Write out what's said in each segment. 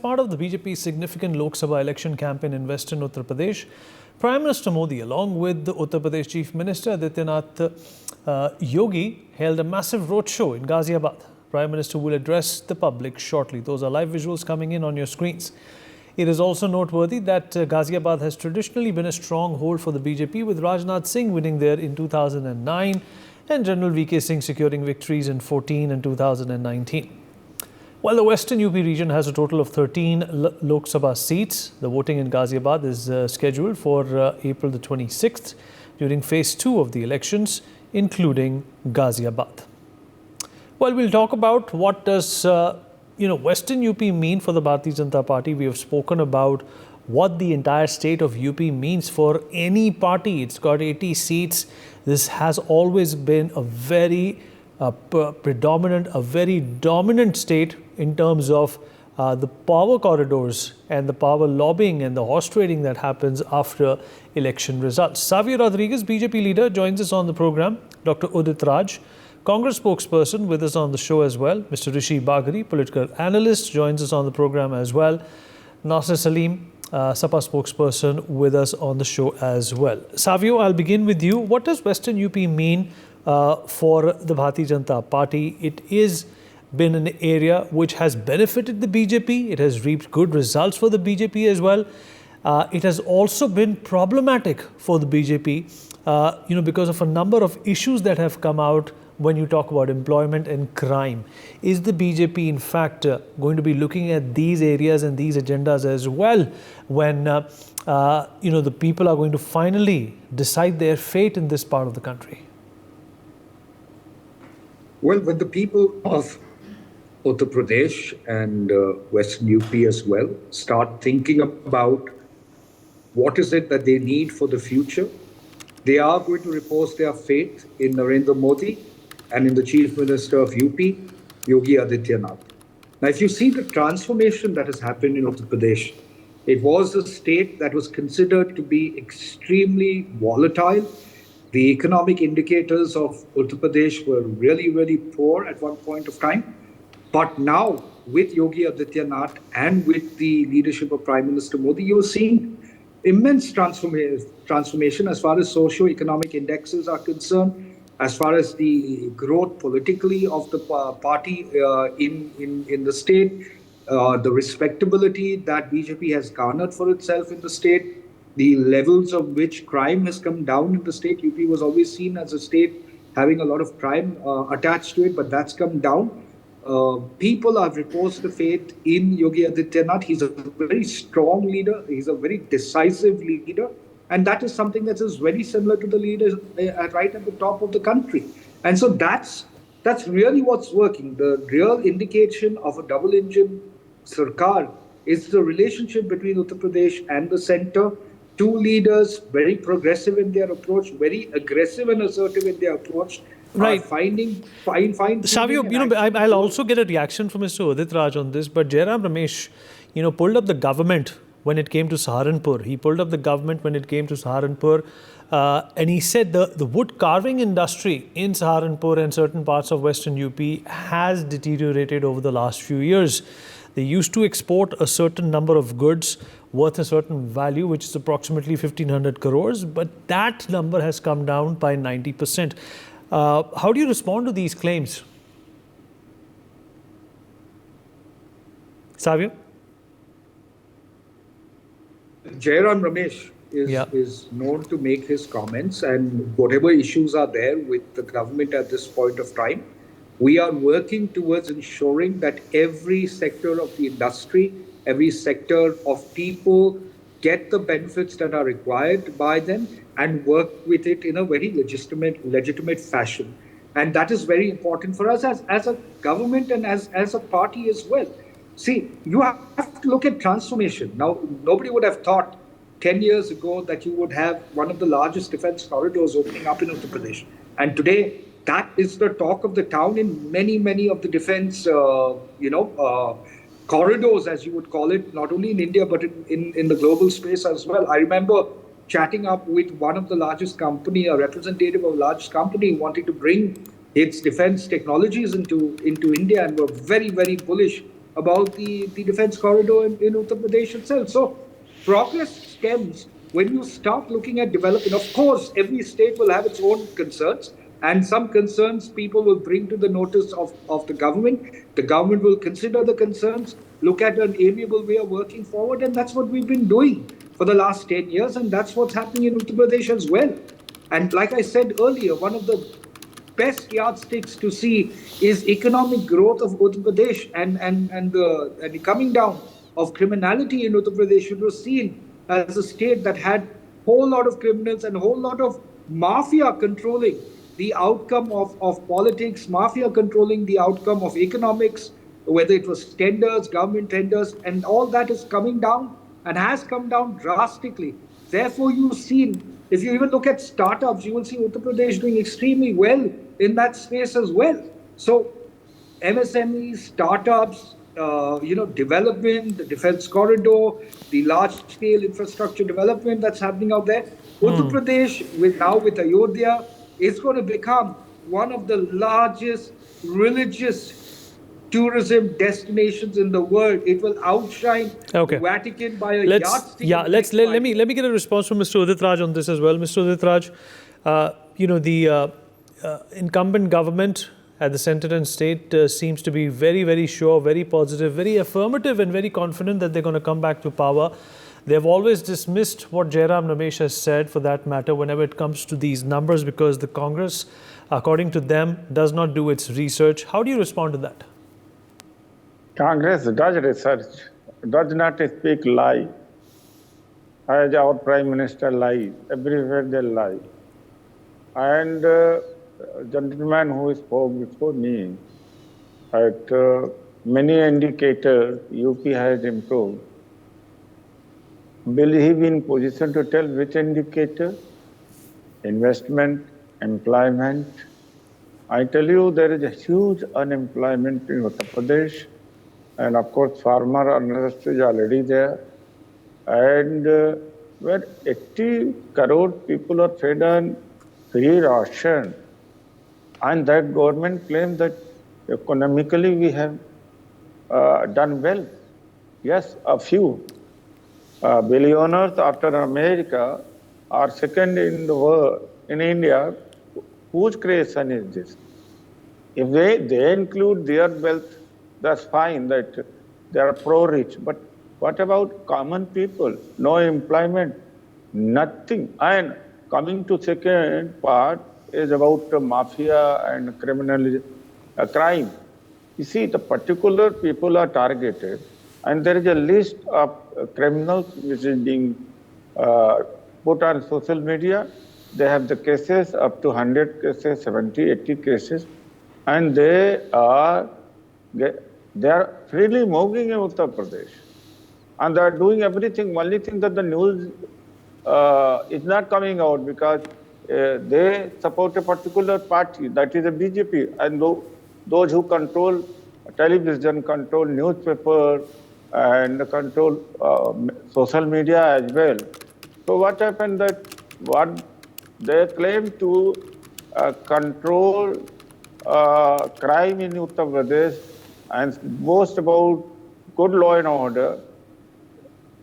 part of the BJP's significant Lok Sabha election campaign in Western Uttar Pradesh, Prime Minister Modi, along with the Uttar Pradesh Chief Minister Adityanath, Yogi, held a massive roadshow in Ghaziabad. Prime Minister will address the public shortly. Those are live visuals coming in on your screens. It is also noteworthy that Ghaziabad has traditionally been a stronghold for the BJP, with Rajnath Singh winning there in 2009 and General VK Singh securing victories in 2014 and 2019. While the Western UP region has a total of 13 Lok Sabha seats, the voting in Ghaziabad is scheduled for April the 26th during phase 2 of the elections, including Ghaziabad. Well, we'll talk about what does Western UP mean for the Bharatiya Janata Party. We have spoken about what the entire state of UP means for any party. It's got 80 seats. This has always been a very very dominant state in terms of the power corridors and the power lobbying and the horse trading that happens after election results. Savio Rodriguez, BJP leader, joins us on the program. Dr. Udit Rajs, Congress spokesperson, with us on the show as well. Mr. Rishi Bagri, political analyst, joins us on the program as well. Nasser Salim, Sapa spokesperson, with us on the show as well. Savio, I'll begin with you. What does Western UP mean for the Bharatiya Janata Party? It is been an area which has benefited the BJP. It has reaped good results for the BJP as well. It has also been problematic for the BJP, because of a number of issues that have come out when you talk about employment and crime. Is the BJP, in fact, going to be looking at these areas and these agendas as well when, the people are going to finally decide their fate in this part of the country? Well, when the people of Uttar Pradesh and Western UP as well start thinking about what is it that they need for the future, they are going to repose their faith in Narendra Modi and in the Chief Minister of UP, Yogi Adityanath. Now, if you see the transformation that has happened in Uttar Pradesh, it was a state that was considered to be extremely volatile. The economic indicators of Uttar Pradesh were really, really poor at one point of time. But now, with Yogi Adityanath and with the leadership of Prime Minister Modi, you're seeing immense transformation as far as socio-economic indexes are concerned, as far as the growth politically of the party in the state, the respectability that BJP has garnered for itself in the state, the levels of which crime has come down in the state. UP was always seen as a state having a lot of crime attached to it, but that's come down. People have reposed the faith in Yogi Adityanath. He's a very strong leader. He's a very decisive leader. And that is something that is very similar to the leaders right at the top of the country. And so that's really what's working. The real indication of a double-engine Sarkar is the relationship between Uttar Pradesh and the centre. Two leaders, very progressive in their approach, very aggressive and assertive in their approach. Right. Savio, I'll also get a reaction from Mr. Udit Raj on this, but Jairam Ramesh, pulled up the government when it came to Saharanpur. He pulled up the government when it came to Saharanpur, and he said the wood carving industry in Saharanpur and certain parts of Western UP has deteriorated over the last few years. They used to export a certain number of goods worth a certain value, which is approximately 1,500 crores, but that number has come down by 90%. How do you respond to these claims? Savio? Jairam Ramesh is known to make his comments, and whatever issues are there with the government at this point of time, we are working towards ensuring that every sector of the industry, every sector of people get the benefits that are required by them and work with it in a very legitimate fashion. And that is very important for us as a government and as a party as well. See, you have to look at transformation. Now, nobody would have thought 10 years ago that you would have one of the largest defense corridors opening up in Uttar Pradesh. And today, that is the talk of the town in many of the defense, corridors, as you would call it, not only in India, but in the global space as well. I remember chatting up with one of the largest company, a representative of a large company, wanting to bring its defense technologies into India, and were very, very bullish about the defense corridor in Uttar Pradesh itself. So progress stems when you start looking at development. Of course, every state will have its own concerns, and some concerns people will bring to the notice of the government. The government will consider the concerns, look at an amiable way of working forward, and that's what we've been doing for the last 10 years, and that's what's happening in Uttar Pradesh as well. And like I said earlier, one of the best yardsticks to see is economic growth of Uttar Pradesh and the coming down of criminality in Uttar Pradesh. It was seen as a state that had a whole lot of criminals and a whole lot of mafia controlling the outcome of politics, mafia controlling the outcome of economics, whether it was tenders, government tenders, and all that is coming down and has come down drastically. Therefore, you've seen, if you even look at startups, you will see Uttar Pradesh doing extremely well in that space as well. So, MSMEs, startups, development, the defense corridor, the large-scale infrastructure development that's happening out there. Uttar Pradesh, with Ayodhya, is going to become one of the largest religious tourism destinations in the world. It will outshine the Vatican by a yardstick. Yeah, let me get a response from Mr. Udit Raj on this as well. Mr. Udit Raj, the incumbent government at the centre and state seems to be very, very sure, very positive, very affirmative and very confident that they're going to come back to power. They've always dismissed what Jairam Ramesh has said, for that matter, whenever it comes to these numbers, because the Congress, according to them, does not do its research. How do you respond to that? Congress does research, does not speak lie. As our Prime Minister lies, everywhere they lie. And gentleman who spoke before me, at many indicators, UP has improved. Will he be in position to tell which indicator? Investment, employment. I tell you, there is a huge unemployment in Uttar Pradesh. And of course, farmer unrest is already there. And where 80 crore people are fed on free ration, and that government claims that economically we have done well. Yes, a few billionaires after America are second in the world, in India. Whose creation is this? If they include their wealth, that's fine, that they are pro-rich. But what about common people? No employment, nothing. And coming to second part is about mafia and criminal crime. You see, the particular people are targeted, and there is a list of criminals which is being put on social media. They have the cases up to 100 cases, 70, 80 cases, and they are freely moving in Uttar Pradesh. And they are doing everything. Only thing that the news is not coming out because they support a particular party, that is a BJP. And those who control television, control newspaper, and control social media as well. So what happened that what they claim to control crime in Uttar Pradesh and boast about good law and order,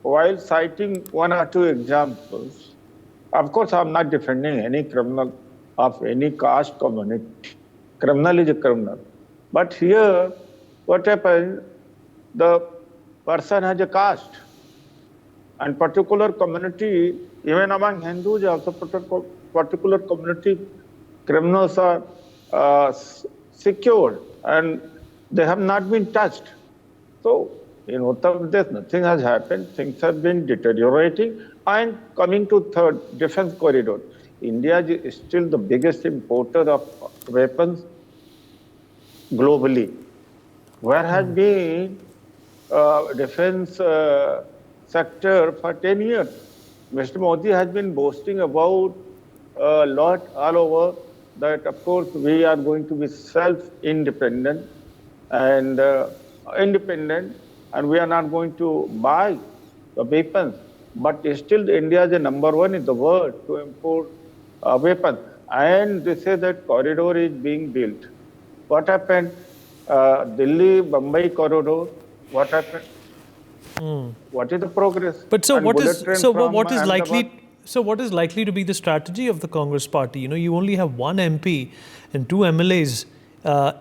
while citing one or two examples. Of course, I'm not defending any criminal of any caste community. Criminal is a criminal. But here, what happens, the person has a caste. And particular community, even among Hindus, also particular community criminals are secured and they have not been touched. So in Uttar Pradesh, nothing has happened. Things have been deteriorating. And coming to third, defense corridor. India is still the biggest importer of weapons globally. Where has been defense sector for 10 years? Mr. Modi has been boasting about a lot all over that, of course, we are going to be self-independent and independent, and we are not going to buy the weapons. But still, India is the number one in the world to import weapons. And they say that corridor is being built. What happened? Delhi-Bombay corridor, What happened? What is the progress? But so And what bullet is train so from what is Ahmedabad? likely to be the strategy of the Congress party? You only have one MP and two MLAs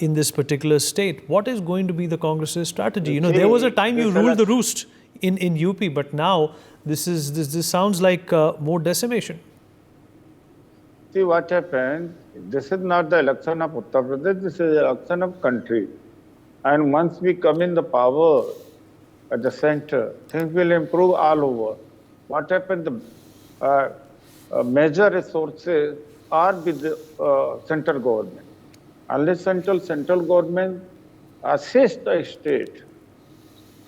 in this particular state. What is going to be the Congress's strategy? There was a time you ruled the roost in UP, but now this sounds like more decimation. See what happened. This is not the election of Uttar Pradesh. This is the election of country. And once we come in the power at the center, things will improve all over. What happened? The major resources are with the central government. Unless central government assists the state,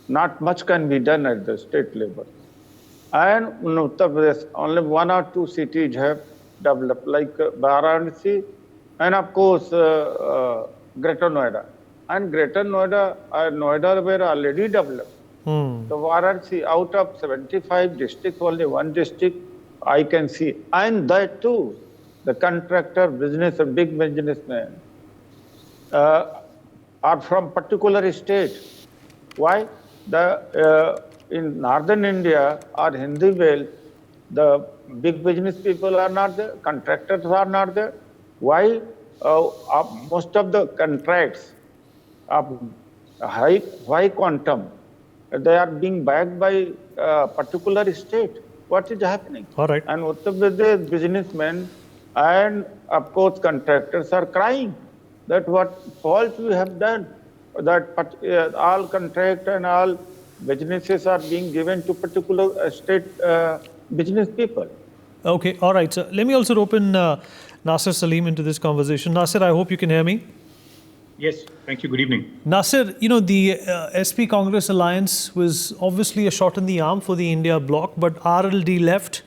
not much can be done at the state level. And in Uttar Pradesh, only one or two cities have developed, like Varanasi and of course Greater Noida. And Greater Noida and Noida were already developed. Hmm. So Varanasi, out of 75 districts, only one district I can see. And that too, the contractor, business, and big businessmen are from particular state. Why? In northern India or Hindi belt, the big business people are not there, contractors are not there. Why? Most of the contracts of high quantum, they are being backed by particular state. What is happening? All right. And Uttar Pradesh businessmen and of course contractors are crying that what fault we have done, that all contract and all businesses are being given to particular state business people. Okay, all right. So let me also open Nasser Salim into this conversation. Nasser, I hope you can hear me. Yes, thank you. Good evening. Nasser, the SP Congress alliance was obviously a shot in the arm for the India bloc, but RLD left.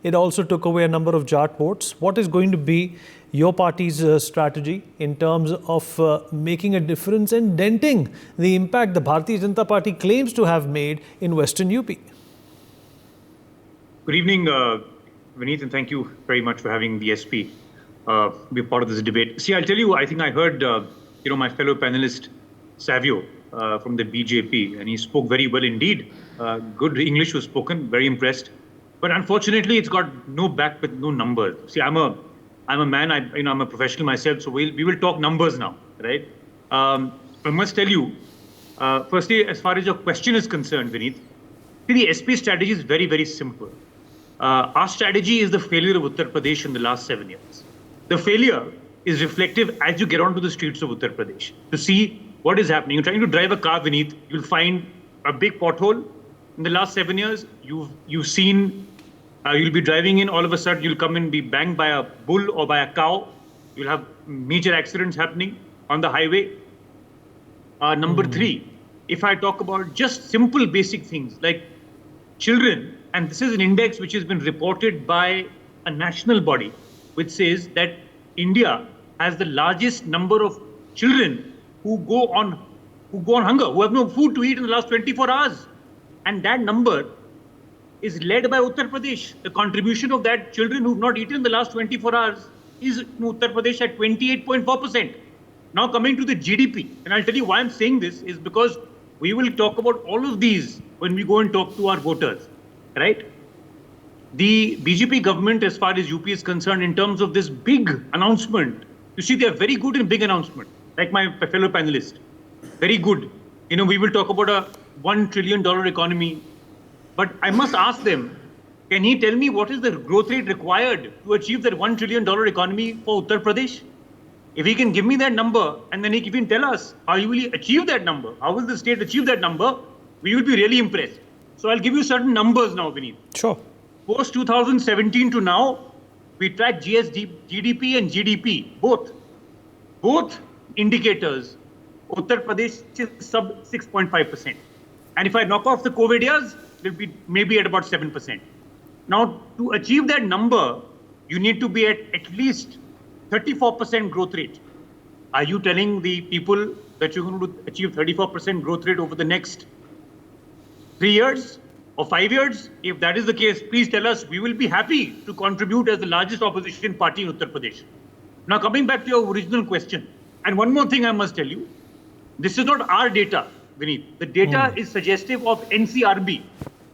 It also took away a number of Jat votes. What is going to be your party's strategy in terms of making a difference and denting the impact the Bharatiya Janata Party claims to have made in Western UP? Good evening, Vineet, and thank you very much for having the SP be part of this debate. See, I'll tell you, I think I heard, my fellow panelist, Savio, from the BJP, and he spoke very well indeed. Good English was spoken, very impressed. But unfortunately, it's got no back with no numbers. See, I'm a man, I'm a professional myself, so we will talk numbers now, right? I must tell you, firstly, as far as your question is concerned, Vineet, the SP strategy is very, very simple. Our strategy is the failure of Uttar Pradesh in the last 7 years. The failure is reflective as you get onto the streets of Uttar Pradesh to see what is happening. You're trying to drive a car, Vineet, you'll find a big pothole. In the last 7 years, you've seen, you'll be driving in, all of a sudden you'll come and be banged by a bull or by a cow. You'll have major accidents happening on the highway. Number three, if I talk about just simple basic things like children, and this is an index which has been reported by a national body, which says that India has the largest number of children who go on hunger, who have no food to eat in the last 24 hours. And that number is led by Uttar Pradesh. The contribution of that children who have not eaten in the last 24 hours is in Uttar Pradesh at 28.4%. Now coming to the GDP, and I'll tell you why I'm saying this is because we will talk about all of these when we go and talk to our voters, right? The BJP government, as far as UP is concerned, in terms of this big announcement, you see, they're very good in big announcement, like my fellow panelist. Very good. We will talk about a $1 trillion economy. But I must ask them, can he tell me what is the growth rate required to achieve that $1 trillion economy for Uttar Pradesh? If he can give me that number, and then he can tell us how he will achieve that number, how will the state achieve that number, we will be really impressed. So I'll give you certain numbers now, Vineet. Sure. Post 2017 to now, we track GDP and GDP, both indicators. Uttar Pradesh is sub 6.5%. And if I knock off the COVID years, it will be maybe at about 7%. Now, to achieve that number, you need to be at least 34% growth rate. Are you telling the people that you're going to achieve 34% growth rate over the next 3 years or 5 years? If that is the case, please tell us. We will be happy to contribute as the largest opposition party in Uttar Pradesh. Now, coming back to your original question, and one more thing I must tell you, this is not our data. Vineet. The data is suggestive of NCRB,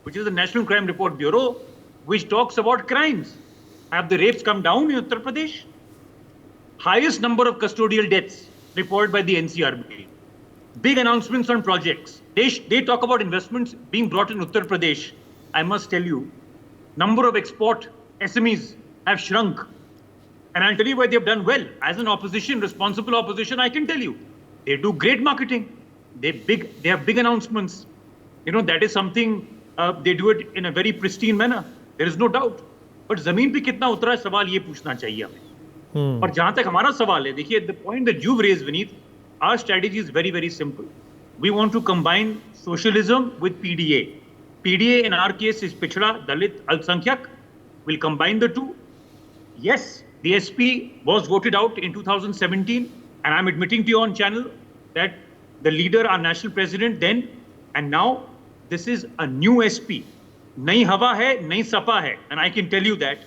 which is the National Crime Report Bureau, which talks about crimes. Have the rapes come down in Uttar Pradesh? Highest number of custodial deaths reported by the NCRB. Big announcements on projects. They talk about investments being brought in Uttar Pradesh. I must tell you, number of export SMEs have shrunk. And I'll tell you why they've done well. As an opposition, responsible opposition, I can tell you, they do great marketing. They have big announcements. That is something, they do it in a very pristine manner. There is no doubt. But ज़मीन पे कितना उतरा है सवाल ये पूछना चाहिए हमें. और जहां तक हमारा सवाल है, देखिए, the point that you've raised, Vineet, our strategy is very, very simple. We want to combine socialism with PDA. PDA in our case is Pichhada, Dalit, Alpsankyak. We'll combine the two. Yes, the SP was voted out in 2017, and I'm admitting to you on channel that the leader, our national president then, and now, this is a new SP. Nayi hawa hai, nayi sapa hai. And I can tell you that,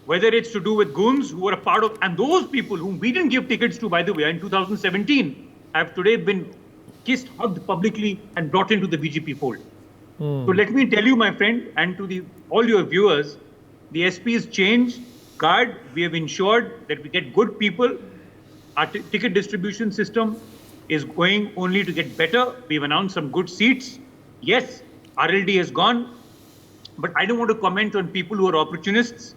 whether it's to do with goons who are a part of, and those people whom we didn't give tickets to, by the way, in 2017, have today been kissed, hugged publicly, and brought into the BJP fold. So let me tell you, my friend, and to all your viewers, the SP's change card, we have ensured that we get good people. Our ticket distribution system is going only to get better. We've announced some good seats. Yes, RLD has gone, but I don't want to comment on people who are opportunists.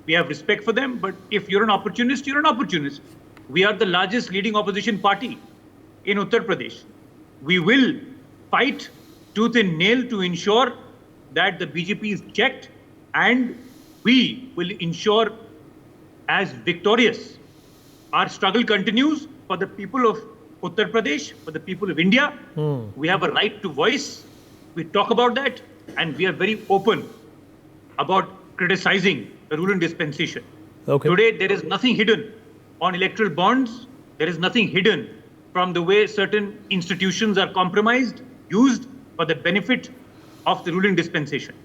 We have respect for them, but if you're an opportunist, you're an opportunist. We are the largest leading opposition party in Uttar Pradesh. We will fight tooth and nail to ensure that the BJP is checked, and we will ensure as victorious. Our struggle continues for the people of Uttar Pradesh, for the people of India. We have a right to voice. We talk about that, and we are very open about criticizing the rule and dispensation. Okay. Today, there is nothing hidden on electoral bonds. There is nothing hidden from the way certain institutions are compromised, used for the benefit of the ruling dispensation.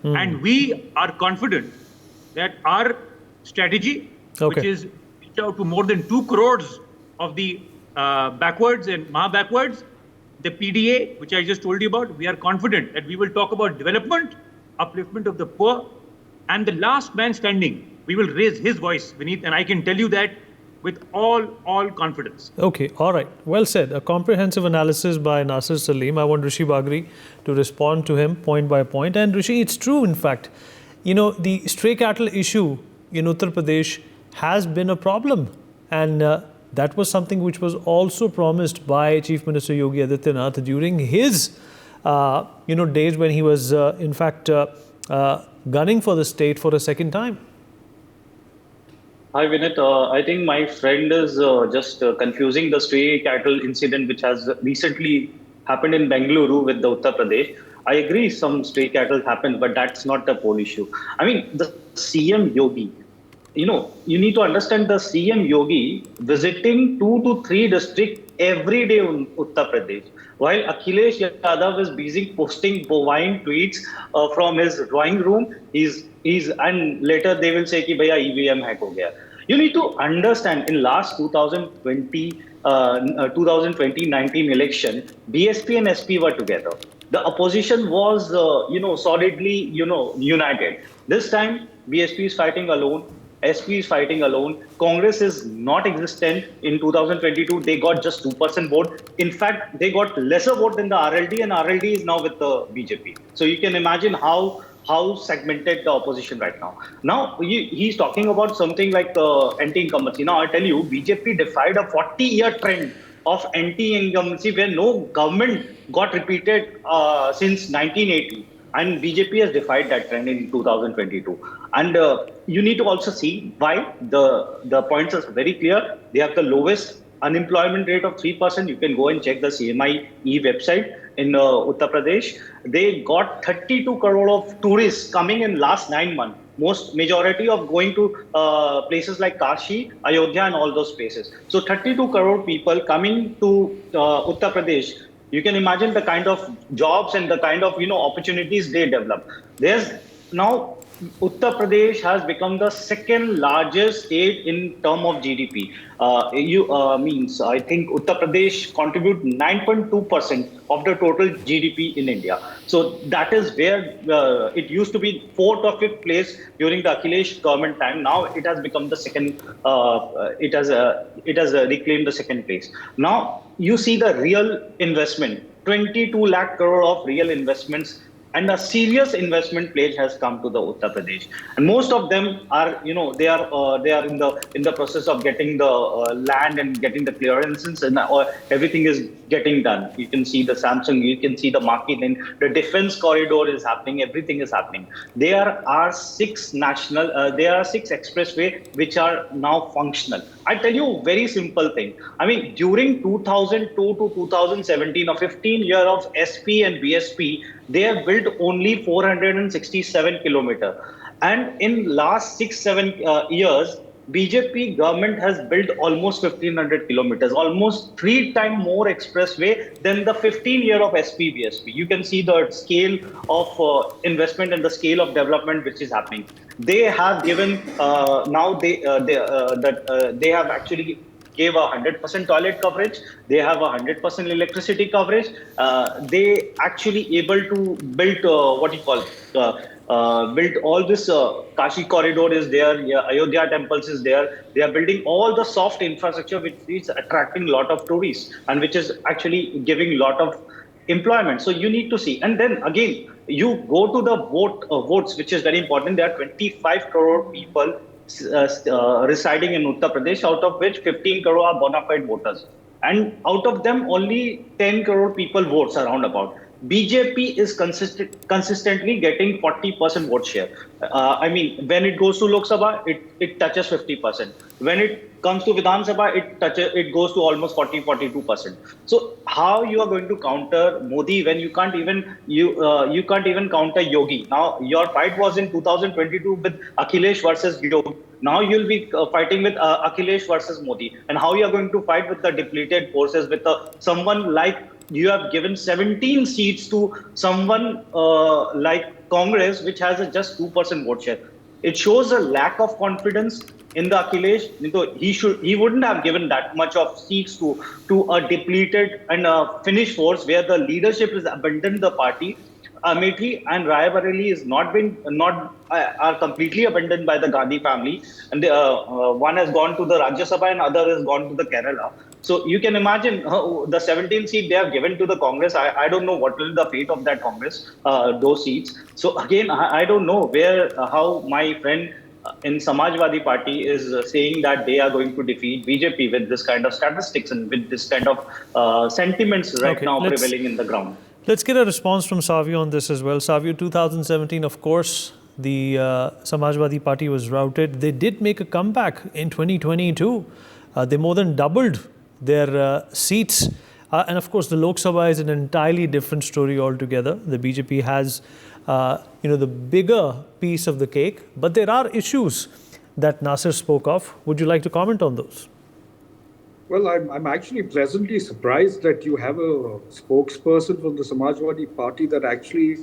And we are confident that our strategy, which is reach out to more than 2 crores of the backwards and backwards, the PDA, which I just told you about, we are confident that we will talk about development, upliftment of the poor, and the last man standing. We will raise his voice, Vineet, and I can tell you that with all confidence. Okay, all right. Well said. A comprehensive analysis by Nasir Salim. I want Rishi Bagri to respond to him point by point. And Rishi, it's true, in fact. The stray cattle issue in Uttar Pradesh has been a problem. And that was something which was also promised by Chief Minister Yogi Adityanath during his, days when he was, in fact, gunning for the state for a second time. Hi, Vinit. I think my friend is just confusing the stray cattle incident which has recently happened in Bengaluru with the Uttar Pradesh. I agree some stray cattle happened, but that's not the whole issue. I mean, the CM Yogi, you need to understand the CM Yogi visiting 2 to 3 districts every day in Uttar Pradesh, while Akhilesh Yadav is busy posting bovine tweets from his drawing room. And later they will say कि भैया EVM hack हो गया. You need to understand in last 2019 election, BSP and SP were together. The opposition was, solidly, united. This time BSP is fighting alone. SP is fighting alone. Congress is not existent in 2022. They got just 2% vote. In fact, they got lesser vote than the RLD, and RLD is now with the BJP. So you can imagine how segmented the opposition right now. Now, he's talking about something like anti-incumbency. Now, I tell you, BJP defied a 40-year trend of anti-incumbency where no government got repeated since 1980. And BJP has defied that trend in 2022. And you need to also see why the points are very clear. They have the lowest unemployment rate of 3%. You can go and check the CMI website in Uttar Pradesh. They got 32 crore of tourists coming in last 9 months. Majority of going to places like Kashi, Ayodhya and all those places. So 32 crore people coming to Uttar Pradesh. You can imagine the kind of jobs and the kind of opportunities they develop. There's now Uttar Pradesh has become the second largest state in term of GDP. Means I think Uttar Pradesh contribute 9.2% of the total GDP in India. So that is where it used to be fourth or fifth place during the Akhilesh government time. Now it has become the second. It has reclaimed the second place. Now you see the real investment. 22 lakh crore of real investments and a serious investment pledge has come to the Uttar Pradesh, and most of them are, they are in the process of getting the land and getting the clearances, and everything is getting done. You can see the Samsung, you can see the market, and the defense corridor is happening. Everything is happening. There are there are six expressway which are now functional. I tell you a very simple thing. I mean, during 2002 to 2017, a 15 year of SP and BSP, they have built only 467 kilometers. And in last 6-7 years, BJP government has built almost 1500 kilometers, almost 3 times more expressway than the 15 year of SP BSP. You can see the scale of investment and the scale of development which is happening. They have given now they have actually gave 100% toilet coverage. They have 100% electricity coverage. They actually able to build built all this Kashi corridor is there, yeah, Ayodhya temples is there. They are building all the soft infrastructure which is attracting a lot of tourists and which is actually giving a lot of employment. So you need to see. And then again, you go to the votes, which is very important. There are 25 crore people residing in Uttar Pradesh, out of which 15 crore are bona fide voters. And out of them, only 10 crore people votes around about. BJP is consistently getting 40% vote share. I mean, when it goes to Lok Sabha, it touches 50%. When it comes to Vidhan Sabha, it goes to almost 42%. So how you are going to counter Modi when you can't even counter Yogi? Now your fight was in 2022 with Akhilesh versus Yogi. Now you'll be fighting with Akhilesh versus Modi. And how you are going to fight with the depleted forces with someone like you have given 17 seats to someone like Congress, which has a just 2% vote share. It shows a lack of confidence in the Akhilesh. He wouldn't have given that much of seats to a depleted and a finished force where the leadership has abandoned the party. Amethi and Raebareli are completely abandoned by the Gandhi family, and one has gone to the Rajya Sabha and other has gone to the Kerala. So you can imagine the 17 seat they have given to the Congress. I don't know what will be the fate of that Congress, those seats. So again, I don't know how my friend in Samajwadi Party is saying that they are going to defeat BJP with this kind of statistics and with this kind of sentiments now prevailing in the ground. Let's get a response from Savio on this as well. Savio, 2017, of course, the Samajwadi Party was routed. They did make a comeback in 2022. They more than doubled their seats. And of course, the Lok Sabha is an entirely different story altogether. The BJP has, the bigger piece of the cake. But there are issues that Nasir spoke of. Would you like to comment on those? Well, I'm actually pleasantly surprised that you have a spokesperson from the Samajwadi Party that actually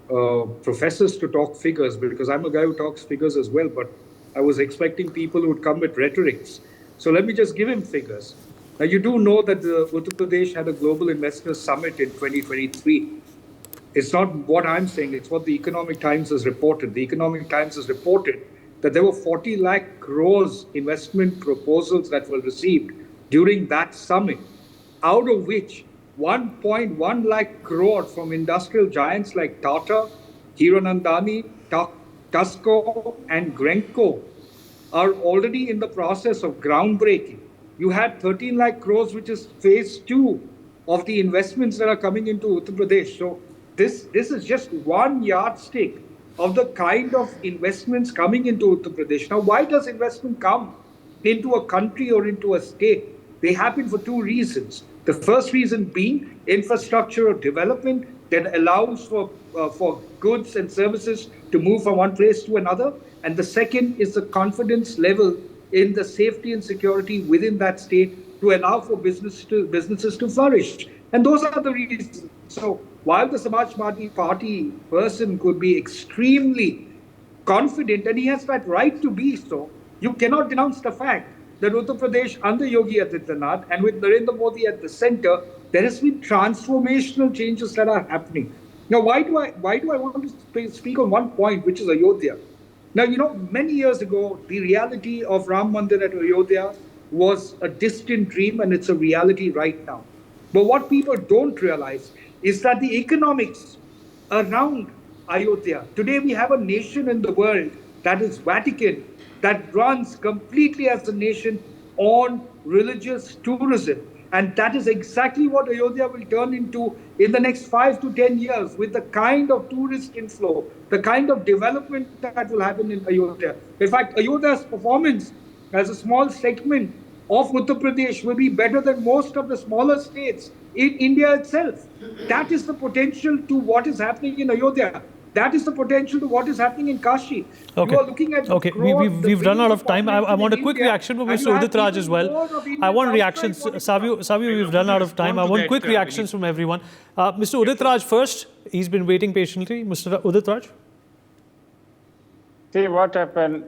professes to talk figures, because I'm a guy who talks figures as well, but I was expecting people who would come with rhetorics. So let me just give him figures. Now, you do know that the Uttar Pradesh had a Global Investors Summit in 2023. It's not what I'm saying, it's what the Economic Times has reported. The Economic Times has reported that there were 40 lakh crores investment proposals that were received during that summit, out of which 1.1 lakh crore from industrial giants like Tata, Hiranandani, Tasco, and Grenco are already in the process of groundbreaking. You had 13 lakh crores, which is phase 2 of the investments that are coming into Uttar Pradesh. So this is just one yardstick of the kind of investments coming into Uttar Pradesh. Now, why does investment come into a country or into a state? They happen for two reasons. The first reason being infrastructure or development that allows for goods and services to move from one place to another. And the second is the confidence level in the safety and security within that state to allow for businesses to flourish. And those are the reasons. So while the Samajwadi Party person could be extremely confident, and he has that right to be so, you cannot denounce the fact that Uttar Pradesh under Yogi Adityanath and with Narendra Modi at the center, there has been transformational changes that are happening. Now, why do I want to speak on one point, which is Ayodhya? Now, many years ago, the reality of Ram Mandir at Ayodhya was a distant dream, and it's a reality right now. But what people don't realize is that the economics around Ayodhya, today we have a nation in the world that is Vatican, that runs completely as a nation on religious tourism. And that is exactly what Ayodhya will turn into in the next 5 to 10 years, with the kind of tourist inflow, the kind of development that will happen in Ayodhya. In fact, Ayodhya's performance as a small segment of Uttar Pradesh will be better than most of the smaller states in India itself. That is the potential to what is happening in Ayodhya. That is the potential to what is happening in Kashi. Okay. You are looking at We've run out of time. I want a quick reaction from Mr. Udit Raj as well. I want reactions. Savio, we've run out of time. I want quick reactions from everyone. Mr. Udit Raj first. He's been waiting patiently. Mr. Udit Raj. See what happened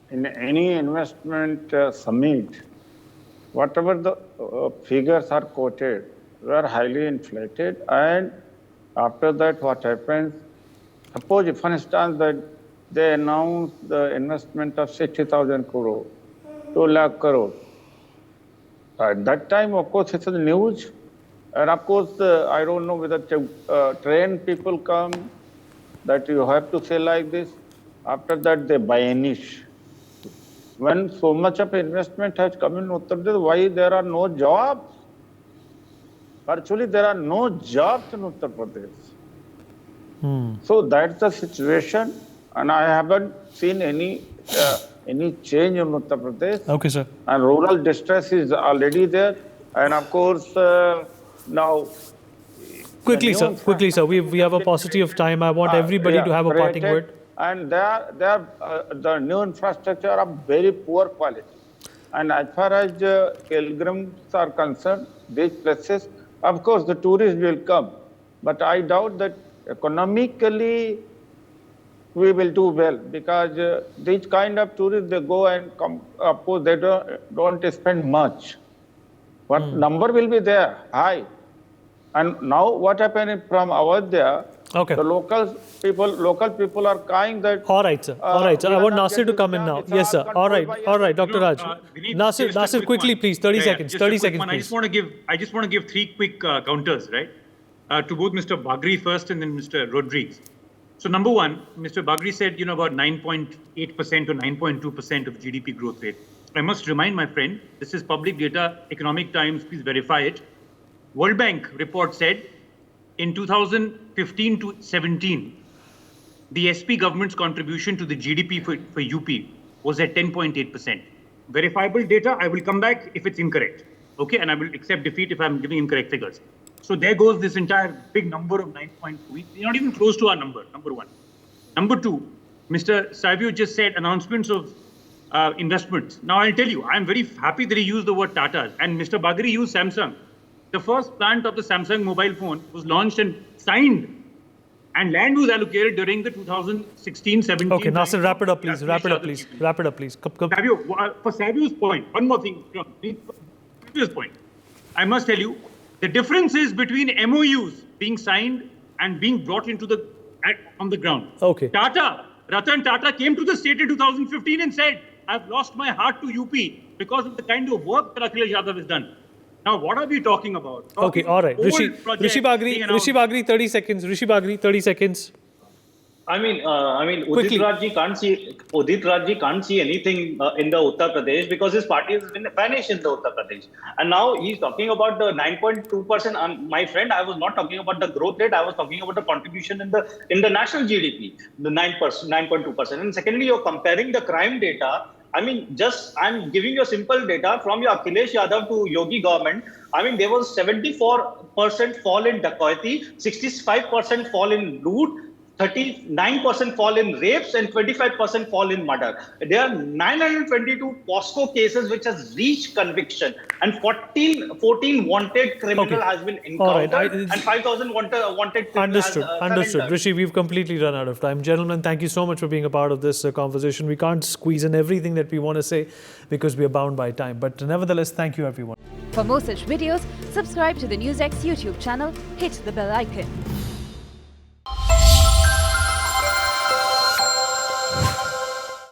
in any investment summit, whatever the figures are quoted were highly inflated, and after that what happens, suppose for instance that they announced the investment of 60,000 crore, 2 lakh crore. At that time, of course, it's the news, and of course, I don't know whether trained people come, that you have to say like this. After that, they vanish. When so much of investment has come in Uttar Pradesh, why there are no jobs? Virtually, there are no jobs in Uttar Pradesh. So that's the situation, and I haven't seen any change in Uttar Pradesh. Okay, sir. And rural distress is already there, and of course now. Quickly, sir. We have a paucity of time. I want everybody to have a parting word. And the new infrastructure are very poor quality. And as far as pilgrims are concerned, these places, of course, the tourists will come. But I doubt that economically we will do well, because these kind of tourists, they go and come. Of course, they don't spend much. But number will be there, high. And now what happened from Ayodhya, the local people are crying that... All right, sir. I want Nasir to come in now. Yes, sir. All right, Dr. Raj. Nasir, quickly, please. 30 seconds. 30 seconds, please. I just want to give 3 quick counters, right? To both Mr. Bagri first and then Mr. Rodriguez. So number one, Mr. Bagri said, about 9.8% to 9.2% of GDP growth rate. I must remind my friend, this is public data, Economic Times, please verify it. World Bank report said in 2015 to 17, the SP government's contribution to the GDP for UP was at 10.8%. Verifiable data, I will come back if it's incorrect. Okay, and I will accept defeat if I'm giving incorrect figures. So there goes this entire big number of 9.2. We're not even close to our number, number one. Number two, Mr. Savio just said announcements of investments. Now I'll tell you, I'm very happy that he used the word Tata, and Mr. Bagri used Samsung. The first plant of the Samsung mobile phone was launched and signed, and land was allocated during the 2016-17. Okay, Nasir, wrap it up, please. Savio, for Savio's point, one more thing. Previous point, I must tell you, the difference is between MOUs being signed and being brought into on the ground. Okay. Ratan Tata came to the state in 2015 and said, I've lost my heart to UP because of the kind of work that Akhilesh Yadav has done. Now, what are we talking about? Okay, all right. Rishi Bagri, 30 seconds. Rishi Bagri, 30 seconds. I mean, Udit Rajji can't see anything in the Uttar Pradesh because his party has been vanished in the Uttar Pradesh. And now he's talking about the 9.2%. My friend, I was not talking about the growth rate. I was talking about the contribution in the national GDP, the 9.2%. And secondly, you're comparing the crime data. I mean, I'm giving you a simple data from your Akhilesh Yadav to Yogi government. I mean, there was 74% fall in dacoity, 65% fall in loot, 39% fall in rapes and 25% fall in murder. There are 922 POSCO cases which has reached conviction, and 14 wanted criminal has been encountered, and 5,000 wanted criminal Understood. has Understood. Rishi, we've completely run out of time. Gentlemen, thank you so much for being a part of this conversation. We can't squeeze in everything that we want to say because we are bound by time. But nevertheless, thank you everyone. For more such videos, subscribe to the NewsX YouTube channel, hit the bell icon.